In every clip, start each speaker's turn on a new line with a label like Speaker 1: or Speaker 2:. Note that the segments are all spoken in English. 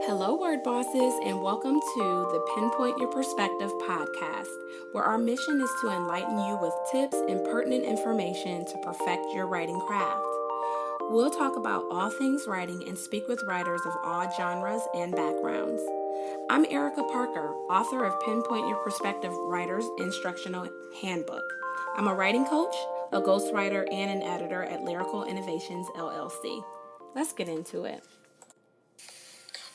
Speaker 1: Hello, Word Bosses, and welcome to the Penpoint Your Perspective podcast, where our mission is to enlighten you with tips and pertinent information to perfect your writing craft. We'll talk about all things writing and speak with writers of all genres and backgrounds. I'm Erica Parker, author of Penpoint Your Perspective Writer's Instructional Handbook. I'm a writing coach, a ghostwriter, and an editor at Lyrical Innovations, LLC. Let's get into it.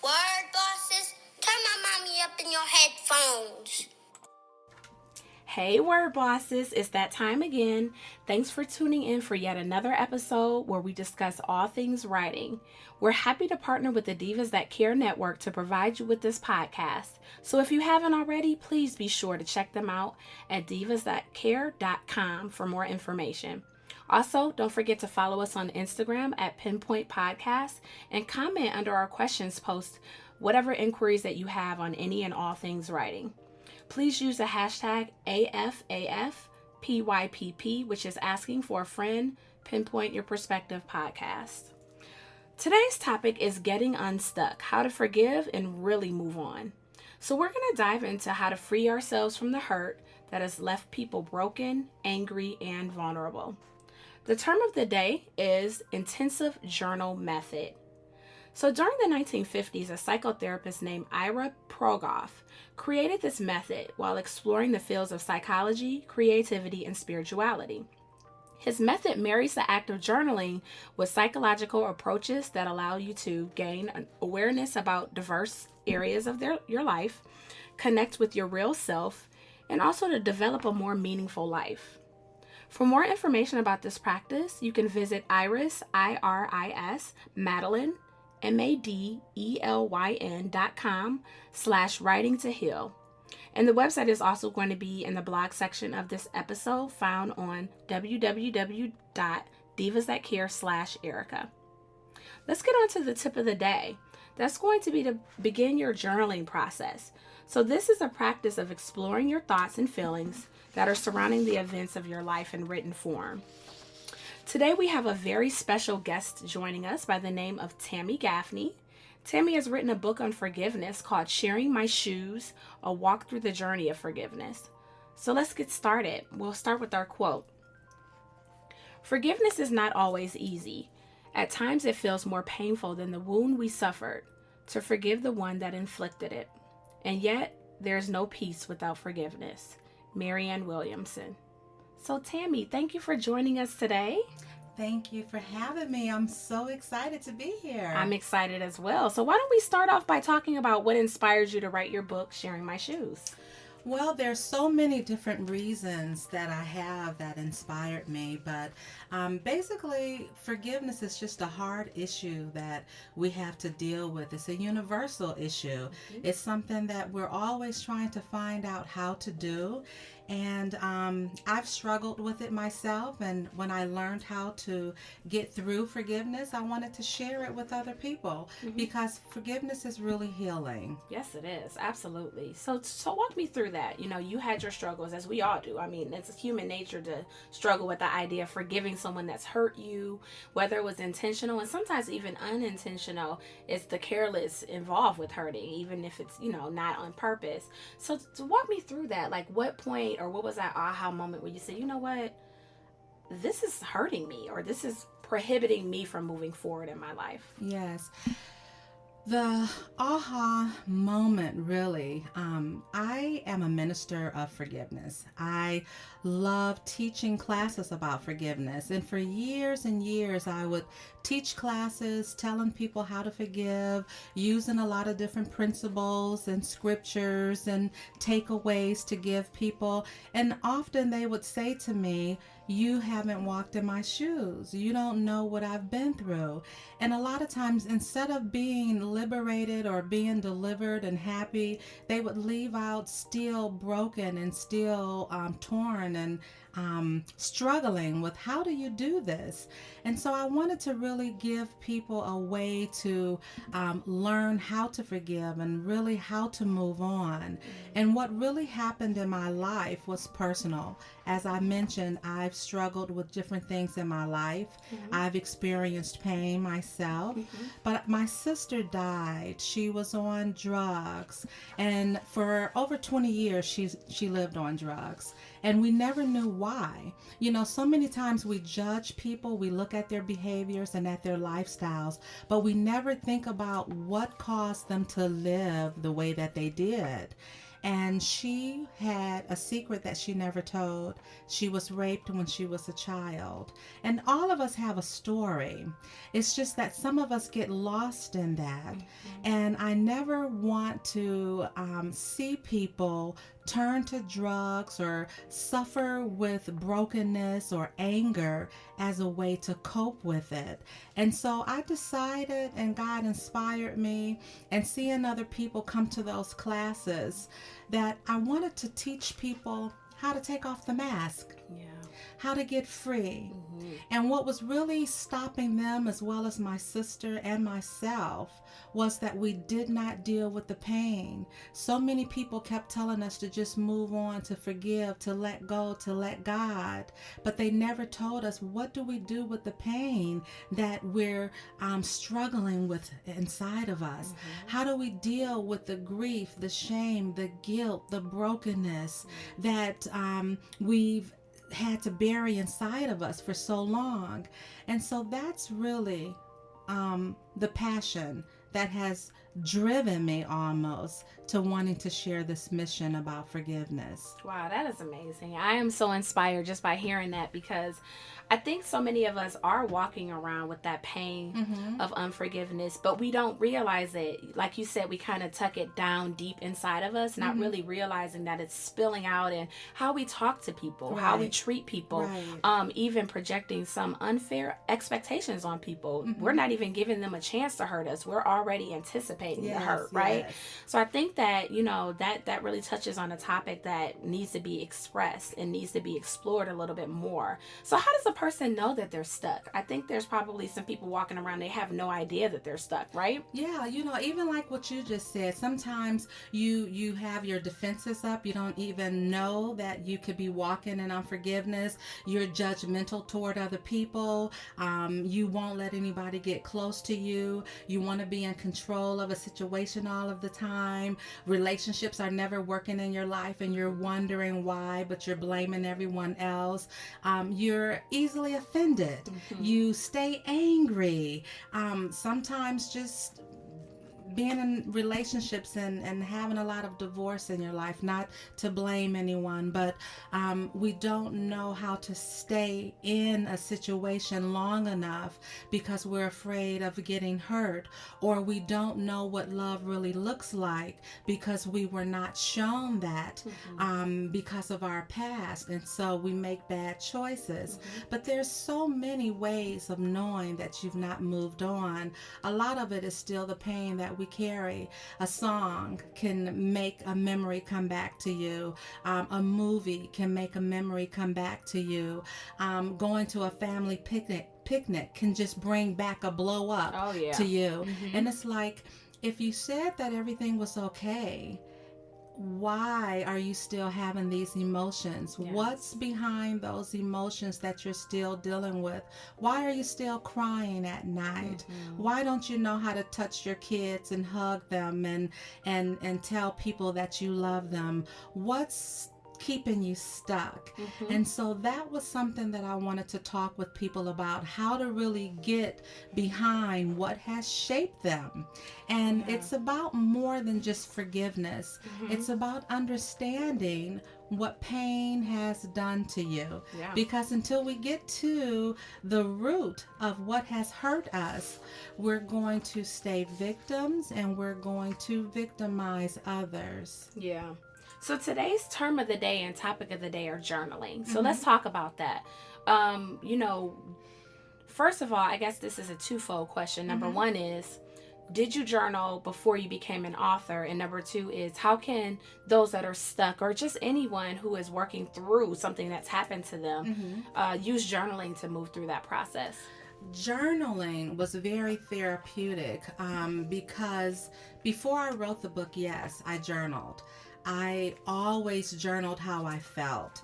Speaker 2: Word bosses, turn my mommy up in your headphones.
Speaker 1: Hey, Word Bosses, it's that time again. Thanks for tuning in for yet another episode where we discuss all things writing. We're happy to partner with the Divas That Care Network to provide you with this podcast. So if you haven't already, please be sure to check them out at divasthatcare.com for more information. Also, don't forget to follow us on Instagram at Penpoint Podcast and comment under our questions post whatever inquiries that you have on any and all things writing. Please use the hashtag AFAFPYPP, which is asking for a friend, Penpoint Your Perspective podcast. Today's topic is getting unstuck, how to forgive and really move on. So we're going to dive into how to free ourselves from the hurt that has left people broken, angry, and vulnerable. The term of the day is intensive journal method. So during the 1950s, a psychotherapist named Ira Progoff created this method while exploring the fields of psychology, creativity, and spirituality. His method marries the act of journaling with psychological approaches that allow you to gain an awareness about diverse areas of your life, connect with your real self, and also to develop a more meaningful life. For more information about this practice, you can visit Iris, I-R-I-S, Madeline, madelyn.com/writing to heal. And the website is also going to be in the blog section of this episode found on www.divasthatcare/Erica. Let's get on to the tip of the day. That's going to be to begin your journaling process. So this is a practice of exploring your thoughts and feelings that are surrounding the events of your life in written form. Today we have a very special guest joining us by the name of Tammy Gaffney. Tammy has written a book on forgiveness called Sharing My Shoes, A Walk Through the Journey of Forgiveness. So let's get started. We'll start with our quote. Forgiveness is not always easy. At times it feels more painful than the wound we suffered to forgive the one that inflicted it. And yet there is no peace without forgiveness. Marianne Williamson. So Tammy, thank you for joining us today.
Speaker 3: Thank you for having me. I'm so excited to be here.
Speaker 1: I'm excited as well. So why don't we start off by talking about what inspired you to write your book, Sharing My Shoes?
Speaker 3: Well, there's so many different reasons that I have that inspired me, but basically forgiveness is just a hard issue that we have to deal with. It's a universal issue. Mm-hmm. It's something that we're always trying to find out how to do. And I've struggled with it myself, and when I learned how to get through forgiveness, I wanted to share it with other people because forgiveness is really healing.
Speaker 1: Yes, it is. Absolutely. So walk me through that. You know, you had your struggles, as we all do. I mean, it's human nature to struggle with the idea of forgiving someone that's hurt you, whether it was intentional and sometimes even unintentional. It's the careless involved with hurting, even if it's, not on purpose. So to walk me through that, like what point or what was that aha moment where you said, you know what, this is hurting me or this is prohibiting me from moving forward in my life?
Speaker 3: Yes. The aha moment, really, I am a minister of forgiveness. I love teaching classes about forgiveness. And for years and years, I would teach classes telling people how to forgive, using a lot of different principles and scriptures and takeaways to give people. And often they would say to me, you haven't walked in my shoes. You don't know what I've been through. And a lot of times, instead of being liberated or being delivered and happy, they would leave out still broken and still torn and struggling with how do you do this? And so I wanted to really give people a way to learn how to forgive and really how to move on. And what really happened in my life was personal. As I mentioned, I've struggled with different things in my life. I've experienced pain myself. But my sister died. She was on drugs. And for over 20 years, she lived on drugs. And we never knew why. You know, so many times we judge people, we look at their behaviors and at their lifestyles, but we never think about what caused them to live the way that they did. And she had a secret that she never told. She was raped when she was a child. And all of us have a story. It's just that some of us get lost in that. And I never want to see people turn to drugs or suffer with brokenness or anger as a way to cope with it. And so I decided, and God inspired me, and seeing other people come to those classes, that I wanted to teach people how to take off the mask. How to get free. And what was really stopping them, as well as my sister and myself, was that we did not deal with the pain. So many people kept telling us to just move on, to forgive, to let go, to let God. But they never told us, what do we do with the pain that we're struggling with inside of us? How do we deal with the grief, the shame, the guilt, the brokenness that we've had to bury inside of us for so long? And so that's really the passion that has driven me almost to wanting to share this mission about forgiveness.
Speaker 1: Wow, that is amazing. I am so inspired just by hearing that, because I think so many of us are walking around with that pain of unforgiveness, but we don't realize it. Like you said, we kind of tuck it down deep inside of us, not really realizing that it's spilling out in how we talk to people, how we treat people, even projecting some unfair expectations on people. We're not even giving them a chance to hurt us. We're already anticipating the hurt, right? So I think that, you know, that really touches on a topic that needs to be expressed and needs to be explored a little bit more. So how does a person know that they're stuck? I think there's probably some people walking around, they have no idea that they're stuck, right?
Speaker 3: Yeah, you know, even like what you just said, sometimes you have your defenses up. You don't even know that you could be walking in unforgiveness. You're judgmental toward other people. You won't let anybody get close to you. You want to be in control of a situation all of the time. Relationships are never working in your life and you're wondering why, but you're blaming everyone else. You're easily offended. You stay angry. Sometimes just being in relationships and having a lot of divorce in your life, not to blame anyone, but we don't know how to stay in a situation long enough because we're afraid of getting hurt, or we don't know what love really looks like because we were not shown that because of our past, and so we make bad choices. But there's so many ways of knowing that you've not moved on. A lot of it is still the pain that we carry. A song can make a memory come back to you. A movie can make a memory come back to you. Going to a family picnic can just bring back a blow up to you. And it's like, if you said that everything was okay, why are you still having these emotions? What's behind those emotions that you're still dealing with? Why are you still crying at night? Why don't you know how to touch your kids and hug them and tell people that you love them? What's keeping you stuck? And so that was something that I wanted to talk with people about, how to really get behind what has shaped them. And it's about more than just forgiveness. It's about understanding what pain has done to you. Because until we get to the root of what has hurt us, we're going to stay victims and we're going to victimize others.
Speaker 1: So today's term of the day and topic of the day are journaling. So let's talk about that. You know, first of all, I guess this is a twofold question. Number one is, did you journal before you became an author? And number two is, how can those that are stuck, or just anyone who is working through something that's happened to them, use journaling to move through that process?
Speaker 3: Journaling was very therapeutic because before I wrote the book, yes, I journaled. I always journaled how I felt.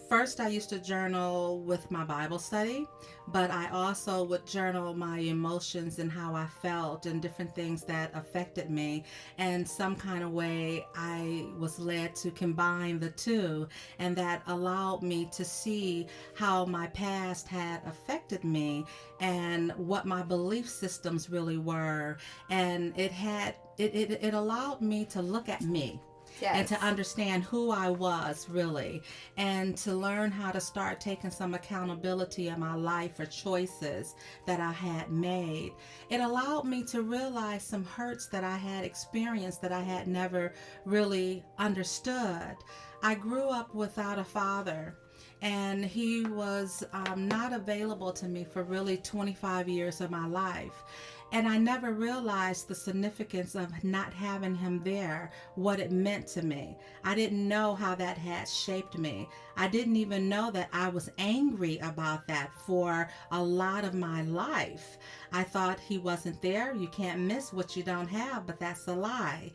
Speaker 3: First, I used to journal with my Bible study, but I also would journal my emotions and how I felt and different things that affected me. And some kind of way, I was led to combine the two, and that allowed me to see how my past had affected me and what my belief systems really were. And it allowed me to look at me and to understand who I was really, and to learn how to start taking some accountability in my life for choices that I had made. It allowed me to realize some hurts that I had experienced that I had never really understood. I grew up without a father, and he was not available to me for really 25 years of my life. And I never realized the significance of not having him there, what it meant to me. I didn't know how that had shaped me. I didn't even know that I was angry about that for a lot of my life. I thought he wasn't there. You can't miss what you don't have, but that's a lie.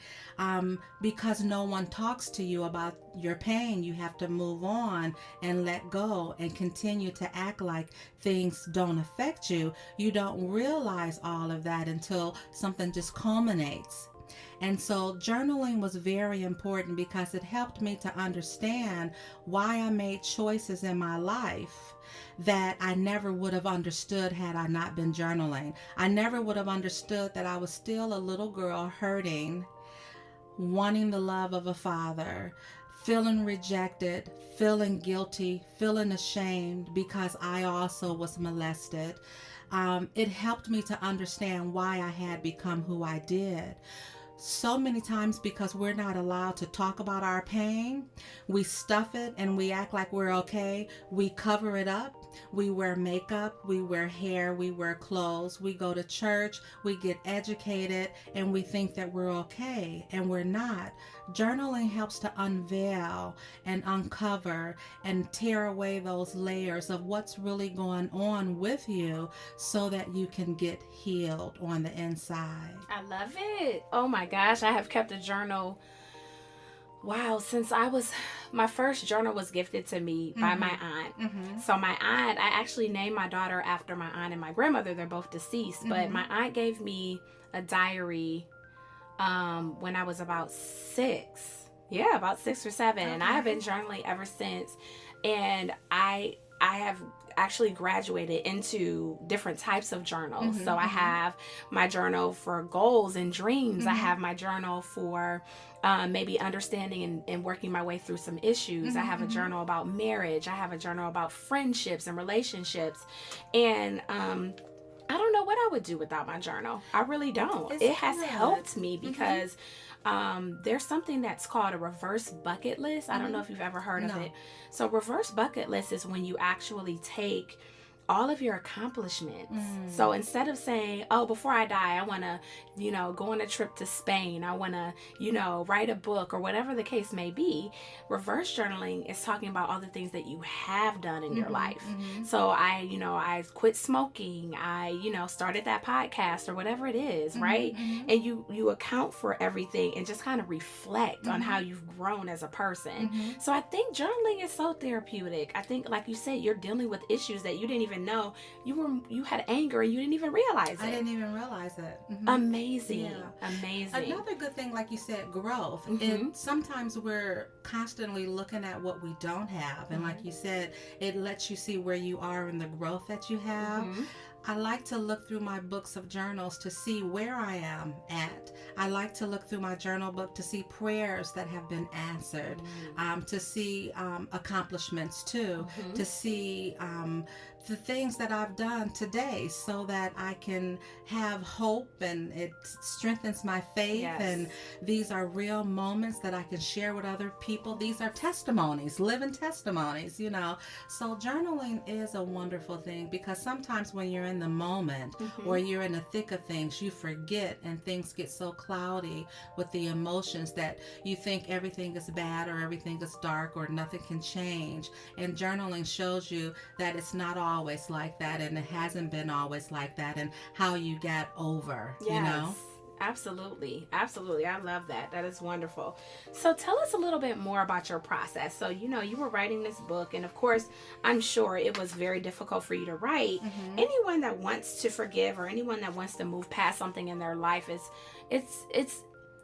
Speaker 3: Because no one talks to you about your pain, you have to move on and let go and continue to act like things don't affect you. You don't realize all of that until something just culminates. And so journaling was very important because it helped me to understand why I made choices in my life that I never would have understood had I not been journaling. I never would have understood that I was still a little girl hurting, wanting the love of a father, feeling rejected, feeling guilty, feeling ashamed because I also was molested. It helped me to understand why I had become who I did. So many times, because we're not allowed to talk about our pain, we stuff it and we act like we're okay. We cover it up. We wear makeup, we wear hair, we wear clothes, we go to church, we get educated, and we think that we're okay, and we're not. Journaling helps to unveil and uncover and tear away those layers of what's really going on with you so that you can get healed on the inside.
Speaker 1: I love it. Oh my gosh, I have kept a journal. Wow, since my first journal was gifted to me by my aunt. So my aunt, I actually named my daughter after my aunt and my grandmother. They're both deceased, but my aunt gave me a diary when I was about 6. Yeah, about 6 or 7. Okay. And I have been journaling ever since. And I have actually graduated into different types of journals. So I have my journal for goals and dreams. I have my journal for maybe understanding and working my way through some issues. I have a journal about marriage. I have a journal about friendships and relationships. And I don't know what I would do without my journal. I really don't. It has helped me because there's something that's called a reverse bucket list. I don't know if you've ever heard of it. So reverse bucket list is when you actually take all of your accomplishments. So instead of saying, oh, before I die, I want to, go on a trip to Spain. I want to, write a book or whatever the case may be. Reverse journaling is talking about all the things that you have done in your life. So I quit smoking. I, started that podcast or whatever it is, right? And you account for everything and just kind of reflect on how you've grown as a person. So I think journaling is so therapeutic. I think, like you said, you're dealing with issues that you didn't even know you had anger and you didn't even realize it.
Speaker 3: I didn't even realize it.
Speaker 1: Amazing.
Speaker 3: Yeah.
Speaker 1: Amazing.
Speaker 3: Another good thing, like you said, growth. Sometimes we're constantly looking at what we don't have, and like you said, it lets you see where you are in the growth that you have. I like to look through my books of journals to see where I am at. I like to look through my journal book to see prayers that have been answered, to see accomplishments too, to see the things that I've done today so that I can have hope and it strengthens my faith. Yes. And these are real moments that I can share with other people. These are testimonies, living testimonies, So journaling is a wonderful thing because sometimes when you're in the moment or you're in the thick of things, you forget and things get so cloudy with the emotions that you think everything is bad or everything is dark or nothing can change. And journaling shows you that it's not always like that and it hasn't been always like that and how you got over,
Speaker 1: Yes. Absolutely. Absolutely. I love that. That is wonderful. So tell us a little bit more about your process. So, you were writing this book, and of course, I'm sure it was very difficult for you to write. Anyone that wants to forgive or anyone that wants to move past something in their life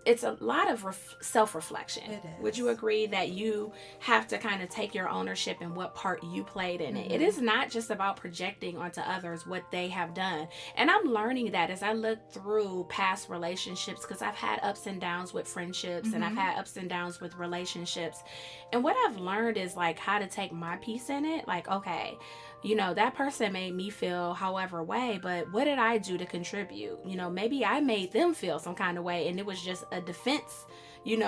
Speaker 1: it's a lot of self-reflection.
Speaker 3: It is.
Speaker 1: Would you agree that you have to kind of take your ownership in what part you played in it? It is not just about projecting onto others what they have done. And I'm learning that as I look through past relationships, because I've had ups and downs with friendships and I've had ups and downs with relationships. And what I've learned is like how to take my piece in it. Like, okay, that person made me feel however way, but what did I do to contribute? Maybe I made them feel some kind of way, and it was just a defense,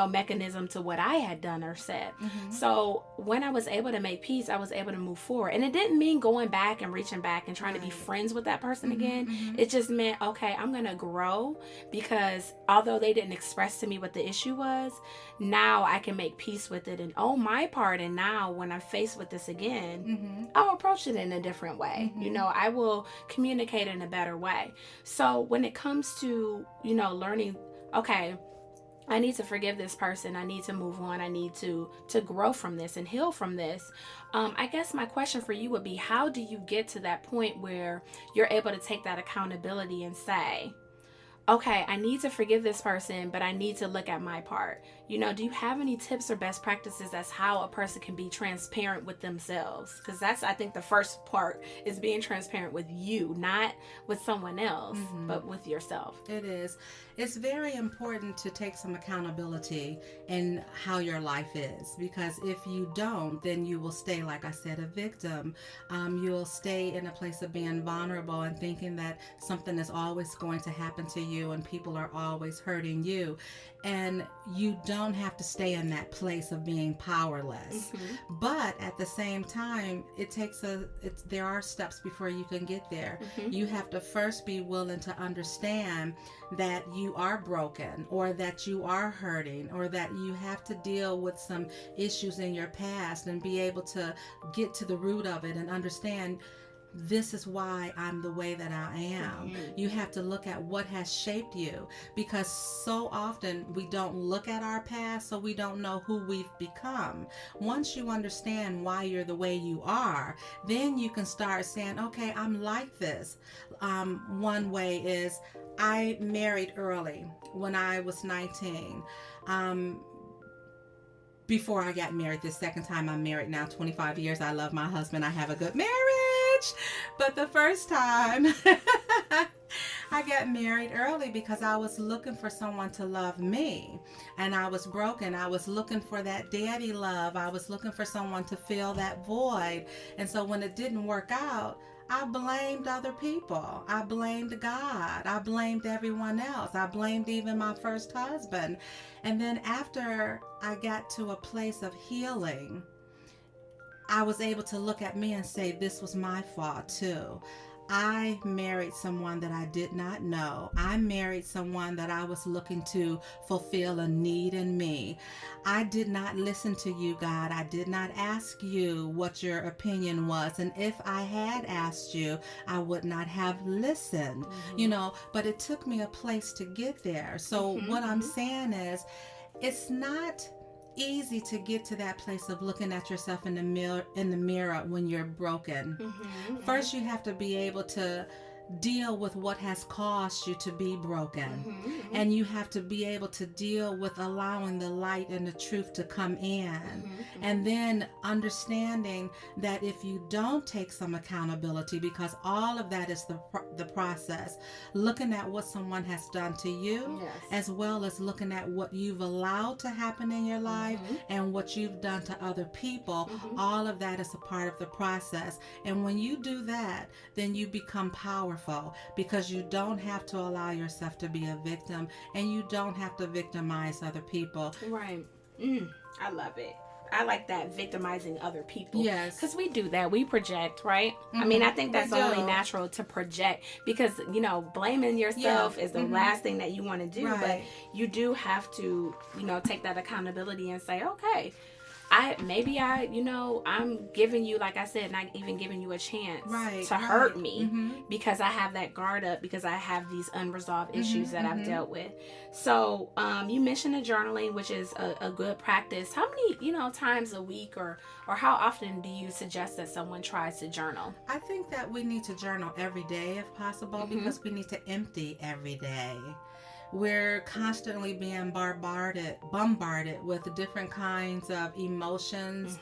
Speaker 1: mechanism to what I had done or said. So when I was able to make peace, I was able to move forward. And it didn't mean going back and reaching back and trying to be friends with that person again. It just meant, okay, I'm going to grow, because although they didn't express to me what the issue was, now I can make peace with it and own my part. And now when I'm faced with this again, I'll approach it in a different way. I will communicate in a better way. So when it comes to, learning, okay, I need to forgive this person. I need to move on. I need to grow from this and heal from this. I guess my question for you would be, how do you get to that point where you're able to take that accountability and say, okay, I need to forgive this person, but I need to look at my part. Do you have any tips or best practices as how a person can be transparent with themselves? Because that's, I think, the first part is being transparent with you, not with someone else, but with yourself.
Speaker 3: It is. It's very important to take some accountability in how your life is, because if you don't, then you will stay, like I said, a victim. You'll stay in a place of being vulnerable and thinking that something is always going to happen to you and people are always hurting you. And you don't have to stay in that place of being powerless. But at the same time, there are steps before you can get there. You have to first be willing to understand that you are broken, or that you are hurting, or that you have to deal with some issues in your past, and be able to get to the root of it and understand, this is why I'm the way that I am. You have to look at what has shaped you, because so often we don't look at our past, so we don't know who we've become. Once you understand why you're the way you are, then you can start saying, okay, I'm like this. One way is, I married early when I was 19. Before I got married, the second time I'm married now, 25 years. I love my husband. I have a good marriage. But the first time I got married early because I was looking for someone to love me. And I was broken. I was looking for that daddy love. I was looking for someone to fill that void. And so when it didn't work out, I blamed other people. I blamed God. I blamed everyone else. I blamed even my first husband. And then after I got to a place of healing, I was able to look at me and say, this was my fault too. I married someone that I did not know. I married someone that I was looking to fulfill a need in me. I did not listen to you, God. I did not ask you what your opinion was. And if I had asked you, I would not have listened, but it took me a place to get there. So what I'm saying is, it's not easy to get to that place of looking at yourself in the mirror when you're broken. First, you have to be able to deal with what has caused you to be broken. And you have to be able to deal with allowing the light and the truth to come in. And then understanding that if you don't take some accountability, because all of that is the process, looking at what someone has done to you, as well as looking at what you've allowed to happen in your life and what you've done to other people, all of that is a part of the process. And when you do that, then you become powerful, because you don't have to allow yourself to be a victim, and you don't have to victimize other people.
Speaker 1: Right. I love it. I like that, victimizing other people.
Speaker 3: Yes.
Speaker 1: Because we do that. We project, right? I mean, I think that's only natural to project, because, blaming yourself is the last thing that you want to do. Right. But you do have to, take that accountability and say, okay, I'm giving you, like I said, not even giving you a chance to hurt me because I have that guard up, because I have these unresolved issues that I've dealt with. So you mentioned the journaling, which is a good practice. How many, times a week or how often do you suggest that someone tries to journal?
Speaker 3: I think that we need to journal every day if possible, because we need to empty every day. We're constantly being bombarded with different kinds of emotions,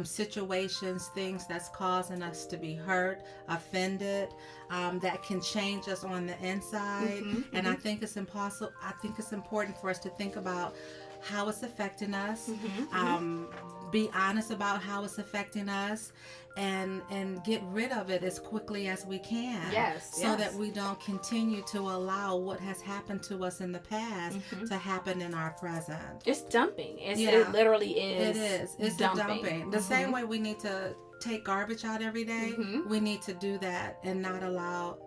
Speaker 3: situations, things that's causing us to be hurt, offended, that can change us on the inside. And I think it's important for us to think about how it's affecting us, be honest about how it's affecting us, and get rid of it as quickly as we can. So that we don't continue to allow what has happened to us in the past to happen in our present.
Speaker 1: It's dumping. It literally is.
Speaker 3: It is. It's dumping. The same way we need to take garbage out every day, we need to do that and not allow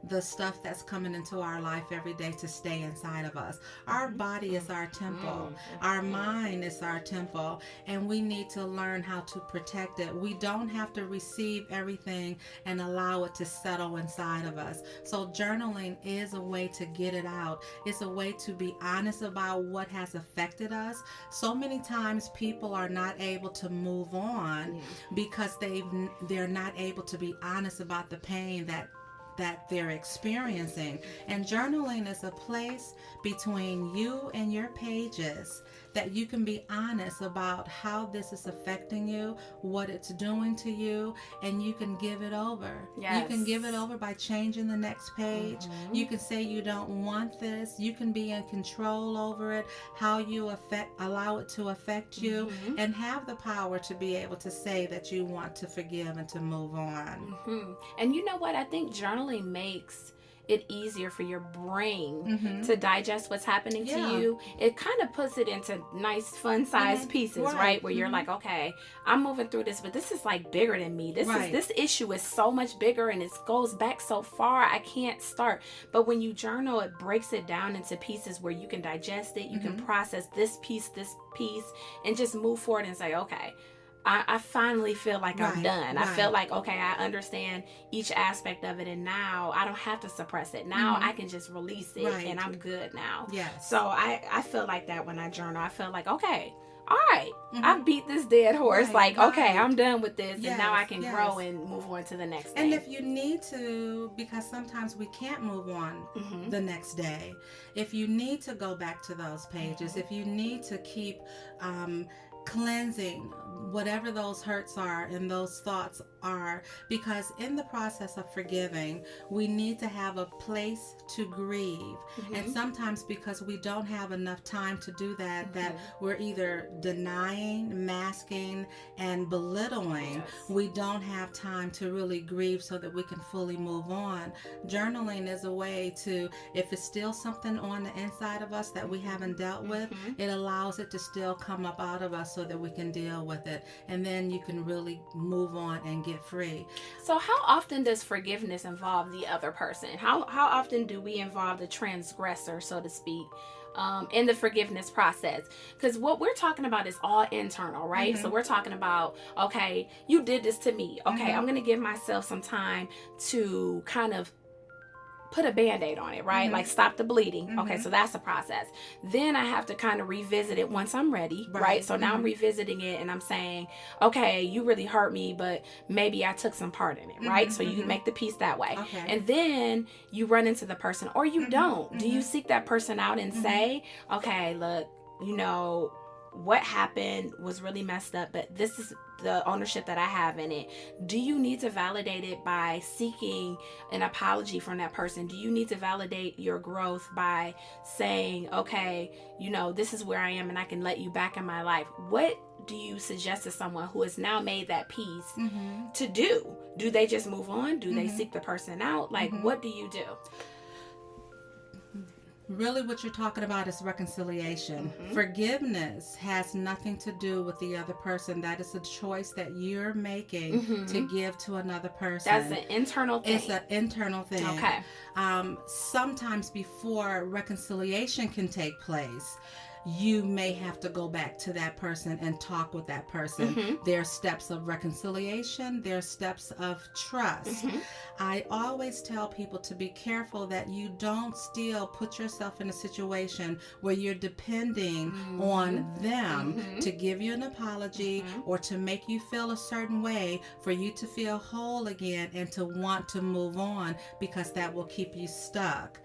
Speaker 3: the stuff that's coming into our life every day to stay inside of us. Our body is our temple. Our mind is our temple, and we need to learn how to protect it. We don't have to receive everything and allow it to settle inside of us. So journaling is a way to get it out. It's a way to be honest about what has affected us. So many times people are not able to move on because they're not able to be honest about the pain that they're experiencing. And journaling is a place between you and your pages that you can be honest about how this is affecting you, what it's doing to you, and you can give it over. You can give it over by changing the next page. You can say you don't want this. You can be in control over it, how you allow it to affect you, and have the power to be able to say that you want to forgive and to move on.
Speaker 1: And you know what? I think journaling makes it easier for your brain to digest what's happening to you. It kind of puts it into nice, fun-sized pieces, right? Where you're like, okay, I'm moving through this, but this is like bigger than me. This issue is so much bigger, and it goes back so far. I can't start. But when you journal, it breaks it down into pieces where you can digest it. You can process this piece, and just move forward and say, okay, I finally feel like I'm done. I feel like, okay, I understand each aspect of it, and now I don't have to suppress it. Now I can just release it, and I'm good now. So I feel like that when I journal. I feel like, okay, all right, I beat this dead horse. Okay, I'm done with this, and now I can grow and move on to the next thing.
Speaker 3: And if you need to, because sometimes we can't move on the next day, if you need to go back to those pages, if you need to keep cleansing whatever those hurts are and those thoughts are, because in the process of forgiving, we need to have a place to grieve. And sometimes because we don't have enough time to do that, that we're either denying, masking, and belittling. We don't have time to really grieve so that we can fully move on. Journaling is a way to, if it's still something on the inside of us that we haven't dealt with, it allows it to still come up out of us so that we can deal with it, and then you can really move on and get free.
Speaker 1: So how often does forgiveness involve the other person? How often do we involve the transgressor, so to speak, in the forgiveness process? Because what we're talking about is all internal, right? So we're talking about, okay, you did this to me. Okay, I'm going to give myself some time to kind of put a Band-Aid on it, right? Like stop the bleeding. Okay, so that's a process. Then I have to kind of revisit it once I'm ready, right? So now I'm revisiting it and I'm saying, okay, you really hurt me, but maybe I took some part in it, right? So you make the peace that way. And then you run into the person, or you don't. Do you seek that person out and say, okay, look, what happened was really messed up, but this is the ownership that I have in it. Do you need to validate it by seeking an apology from that person? Do you need to validate your growth by saying, okay, this is where I am and I can let you back in my life? What do you suggest to someone who has now made that peace to do? Do they just move on? Do they seek the person out? Like, what do you do?
Speaker 3: Really what you're talking about is reconciliation. Forgiveness has nothing to do with the other person. That is a choice that you're making to give to another person.
Speaker 1: That's an internal thing.
Speaker 3: It's an internal thing.
Speaker 1: Okay.
Speaker 3: Sometimes before reconciliation can take place, you may have to go back to that person and talk with that person. There are steps of reconciliation. There are steps of trust. I always tell people to be careful that you don't still put yourself in a situation where you're depending on them to give you an apology or to make you feel a certain way for you to feel whole again and to want to move on, because that will keep you stuck.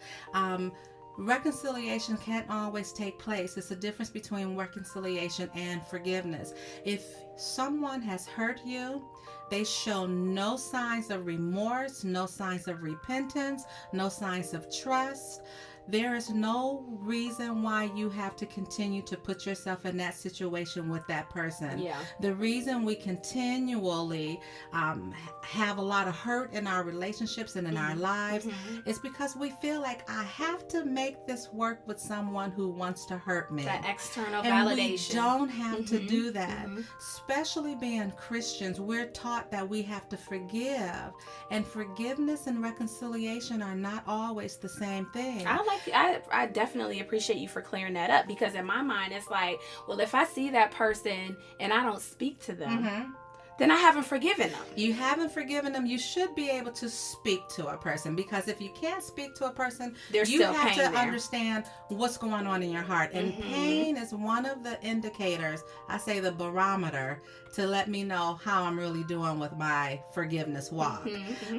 Speaker 3: Reconciliation can't always take place. It's a difference between reconciliation and forgiveness. If someone has hurt you, they show no signs of remorse, no signs of repentance, no signs of trust, there is no reason why you have to continue to put yourself in that situation with that person.
Speaker 1: Yeah.
Speaker 3: The reason we continually have a lot of hurt in our relationships and in our lives is because we feel like I have to make this work with someone who wants to hurt me.
Speaker 1: That external
Speaker 3: and
Speaker 1: validation.
Speaker 3: We don't have to do that. Especially being Christians, we're taught that we have to forgive. And forgiveness and reconciliation are not always the same thing.
Speaker 1: I definitely appreciate you for clearing that up, because in my mind it's like, well, if I see that person and I don't speak to them, then I haven't forgiven them.
Speaker 3: You haven't forgiven them. You should be able to speak to a person, because if you can't speak to a person,
Speaker 1: There's
Speaker 3: you
Speaker 1: still
Speaker 3: have
Speaker 1: pain
Speaker 3: to
Speaker 1: there.
Speaker 3: Understand what's going on in your heart. And pain is one of the indicators, I say the barometer, to let me know how I'm really doing with my forgiveness walk.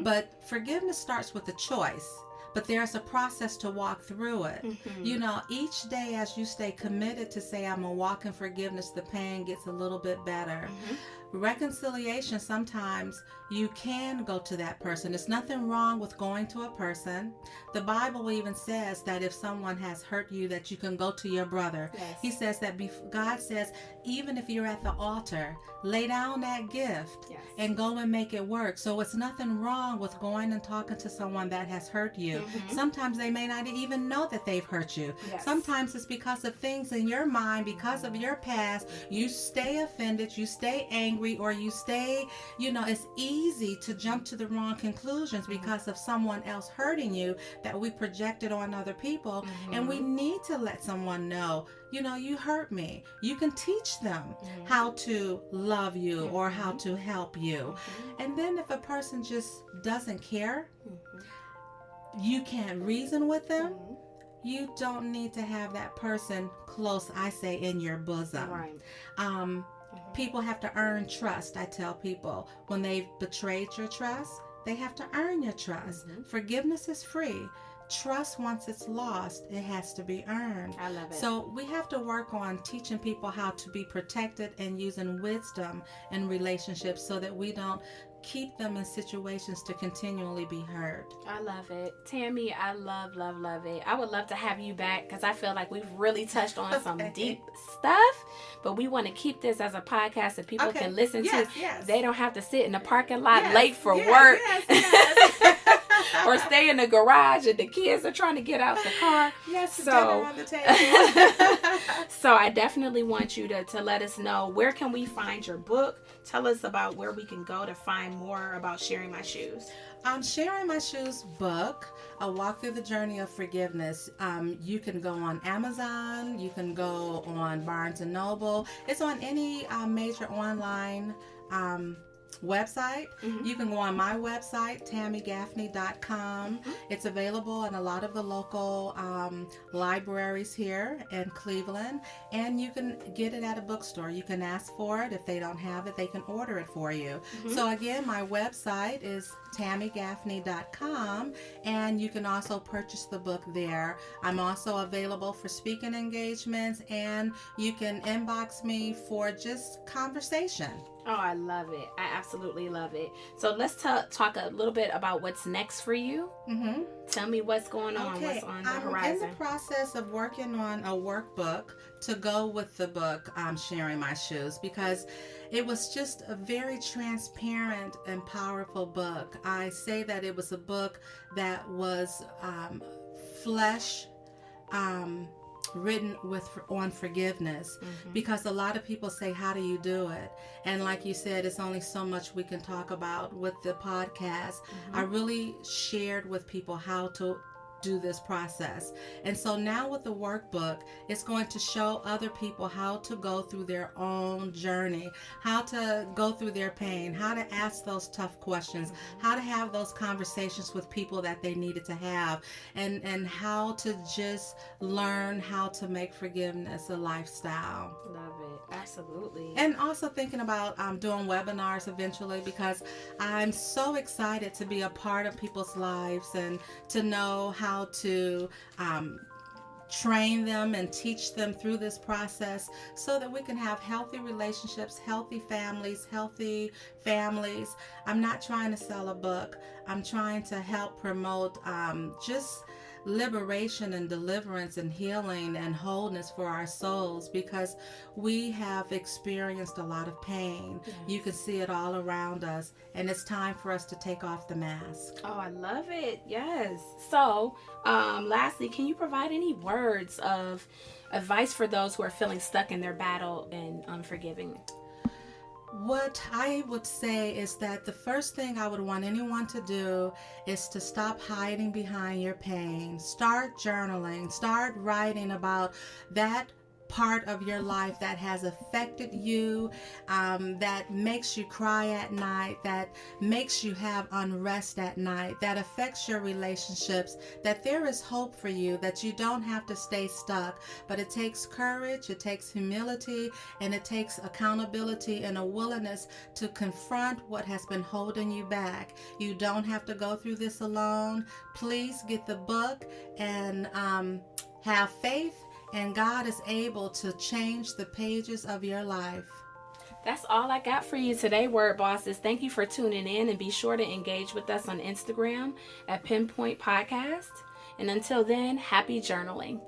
Speaker 3: But forgiveness starts with a choice. But there's a process to walk through it. You know, each day as you stay committed to say, I'm going to walk in forgiveness, the pain gets a little bit better. Reconciliation, sometimes you can go to that person. There's nothing wrong with going to a person. The Bible even says that if someone has hurt you, that you can go to your brother.
Speaker 1: Yes.
Speaker 3: He says that God says, even if you're at the altar, lay down that gift and go and make it work. So it's nothing wrong with going and talking to someone that has hurt you. Sometimes they may not even know that they've hurt you. Sometimes it's because of things in your mind, because of your past. You stay offended, you stay angry, or you stay, you know, it's easy to jump to the wrong conclusions because of someone else hurting you that we projected on other people. And we need to let someone know, you know, you hurt me. You can teach them how to love you or how to help you. And then if a person just doesn't care, you can't reason with them. You don't need to have that person close, I say, in your bosom. People have to earn trust. I tell people, when they've betrayed your trust, they have to earn your trust. Forgiveness is free. Trust, once it's lost, it has to be earned.
Speaker 1: I love it.
Speaker 3: So we have to work on teaching people how to be protected and using wisdom in relationships so that we don't keep them in situations to continually be hurt.
Speaker 1: I love it. Tammy, I love it. I would love to have you back, because I feel like we've really touched on some deep stuff, but we want to keep this as a podcast that people can listen to. They don't have to sit in the parking lot late for work. Or stay in the garage and the kids are trying to get out the car.
Speaker 3: Dinner on the table.
Speaker 1: So I definitely want you to let us know, where can we find your book? Tell us about where we can go to find more about Sharing My Shoes.
Speaker 3: Sharing My Shoes book, A Walk Through the Journey of Forgiveness. You can go on Amazon. You can go on Barnes & Noble. It's on any major online website. You can go on my website, tammygaffney.com. It's available in a lot of the local libraries here in Cleveland, and you can get it at a bookstore. You can ask for it. If they don't have it, they can order it for you. So again, my website is tammygaffney.com, and you can also purchase the book there. I'm also available for speaking engagements, and you can inbox me for just conversation.
Speaker 1: Oh, I love it. I absolutely love it. So let's talk a little bit about what's next for you. Tell me what's going on, what's on the horizon.
Speaker 3: I'm in the process of working on a workbook to go with the book, Sharing My Shoes, because it was just a very transparent and powerful book. I say that it was a book that was flesh written on forgiveness, because a lot of people say, how do you do it? And like you said, it's only so much we can talk about with the podcast. I really shared with people how to do this process. And so now with the workbook, it's going to show other people how to go through their own journey, how to go through their pain, how to ask those tough questions, how to have those conversations with people that they needed to have, and how to just learn how to make forgiveness a lifestyle.
Speaker 1: Love it. Absolutely.
Speaker 3: And also thinking about doing webinars eventually, because I'm so excited to be a part of people's lives and to know how to train them and teach them through this process so that we can have healthy relationships, healthy families. I'm not trying to sell a book. I'm trying to help promote just liberation and deliverance and healing and wholeness for our souls, because we have experienced a lot of pain.
Speaker 1: Yes.
Speaker 3: You can see it all around us, and it's time for us to take off the mask.
Speaker 1: Oh, I love it. Yes. So, lastly, can you provide any words of advice for those who are feeling stuck in their battle and unforgiving?
Speaker 3: What I would say is that the first thing I would want anyone to do is to stop hiding behind your pain. Start journaling. Start writing about that part of your life that has affected you, that makes you cry at night, that makes you have unrest at night, that affects your relationships, that there is hope for you, that you don't have to stay stuck. But it takes courage, it takes humility, and it takes accountability and a willingness to confront what has been holding you back. You don't have to go through this alone. Please get the book and have faith, and God is able to change the pages of your life.
Speaker 1: That's all I got for you today, Word Bosses. Thank you for tuning in, and be sure to engage with us on Instagram at Penpoint Podcast. And until then, happy journaling.